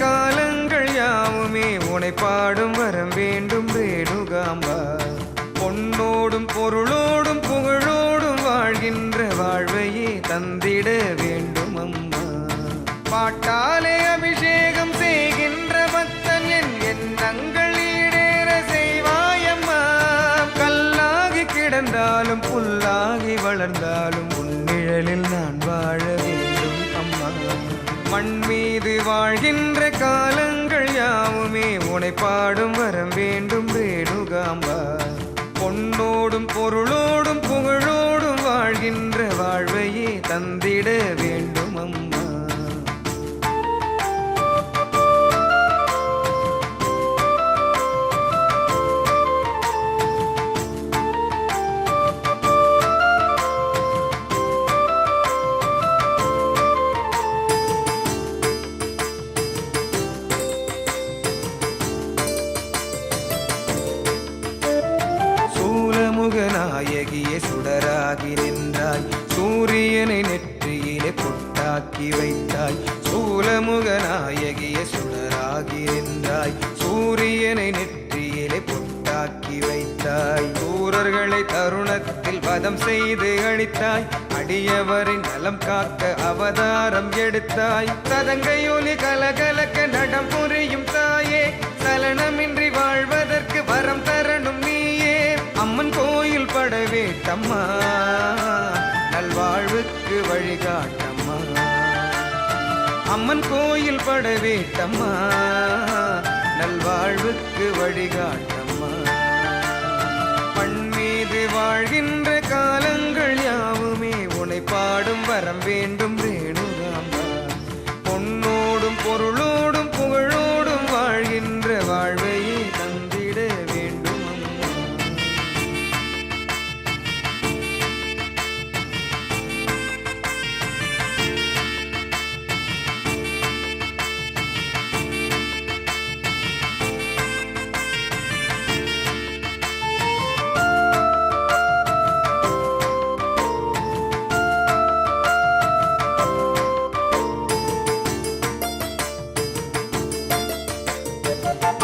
காலங்கள் யாவுமே உனை பாடும் வரம் வேண்டும் ரேணுகாம்பா. பொன்னோடும் பொருளோடும் புகழோடும் வாழ்கின்ற வாழ்வையே தந்திட வேண்டும் அம்மா. பாட்டாலே அபிஷேகம் செய்கின்ற பக்தன் என் எண்ணங்கள் ஈடேற செய்வாயம்மா. கல்லாகி கிடந்தாலும் புல்லாகி வளர்ந்தாலும் உன்னிழலில் நான் வாழ வேண்டும் அம்மா. மண் மீது வாழ்கின்ற காலங்கள் யாவுமே உனை பாடும் வரம் வேண்டும் ரேணுகாம்பா. பொன்னோடும் பொருளோடும் புகழோடும் வாழ்கின்ற வாழ்வையே தந்திட வேண்டும் அம்மா. நாயகியே சுடராகி நின்றாய், சூரியனை நெற்றியிலே பொட்டாக்கி வைத்தாய். சூலமுக நாயகியே சுடராகி நின்றாய், சூரியனை நெற்றியிலே பொட்டாக்கி வைத்தாய். சூரர்களை தருணத்தில் வதம் செய்து அழித்தாய், அடியவரின் நலம் காக்க அவதாரம் எடுத்தாய். சதங்கையொலி கலகலக்க நடம் புரியும் தாயே, சலனமின்றி வாழ்வதற்கு வரம் தரணும் நீயே. அம்மன் கோயில் படவேட்டம்மா, நல்வாழ்வுக்கு வழிகாட்டம்மா. அம்மன் கோயில் படவேட்டம்மா, நல்வாழ்வுக்கு வழிகாட்டம்மா. மண் மீது வாழ்கின்ற காலங்கள் யாவுமே உனை பாடும் வரம் வேண்டும் ரேணுகாம்பா. பொன்னோடும் பொருளோடும் புகழோடும் வாழ்கின்ற வாழ்வையே தந்திட வேண்டும் அம்மா.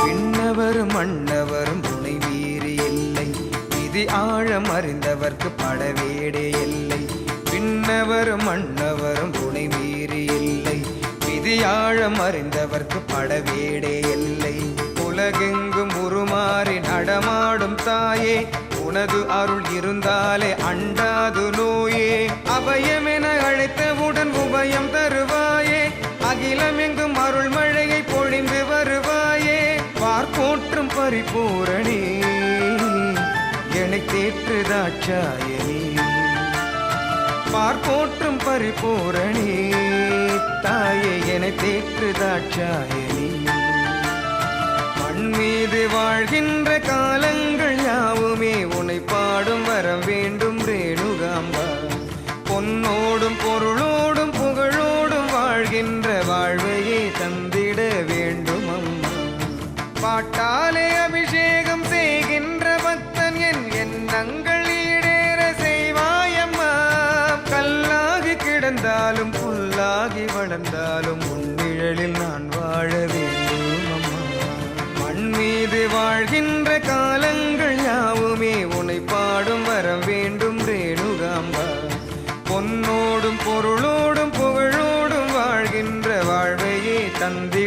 விண்ணவரும் மன்னவரும் துணை மீறி இல்லை, விதி ஆழம் அறிந்தவர்க்கு படவேடே இல்லை. விண்ணவரும் மன்னவரும் துணை மீறி இல்லை, விதி ஆழம் அறிந்தவர்க்கு படவேடே இல்லை. உலகெங்கும் உருமாறி நடமாடும் தாயே, உனது அருள் இருந்தாலே அண்டாது நோயே. அபயமென அழைத்தவுடன் உபயம் தருவாயே, அகிலமெங்கும் அருள் மழையை பொழிந்து வருவாயே. பார்ப்போற்றும் பரிபூரணி என்னை தேற்று தாட்சாயணி. பார்ப்போற்றும் பரிபூரணி தாயே என்னை தேற்று தாட்சாயணி. மண் மீது வாழ்கின்ற காலங்கள் யாவுமே உனை பாடும் வரம் வேண்டும் ரேணுகாம்பா. பொன்னோடும் பொருளோடும் புகழோடும் வாழ்கின்ற வாழ்வையே தந்திட வேண்டும் அம்மா. பாட்டாலே அபிஷேகம் செய்கின்ற பக்தன் என் எண்ணங்கள் ஈடேற செய்வாயம்மா. கல்லாகி கிடந்தாலும் புல்லாகி வளர்ந்தாலும் உன்னிழலில் நான் வாழ வேண்டும் அம்மா. மண் மீது வாழ்கின்ற காலங்கள் யாவுமே உனை பாடும் வரம் வேண்டும் ரேணுகாம்பா. பொன்னோடும் பொருளோடும் புகழோடும் வாழ்கின்ற வாழ்வையே தந்தி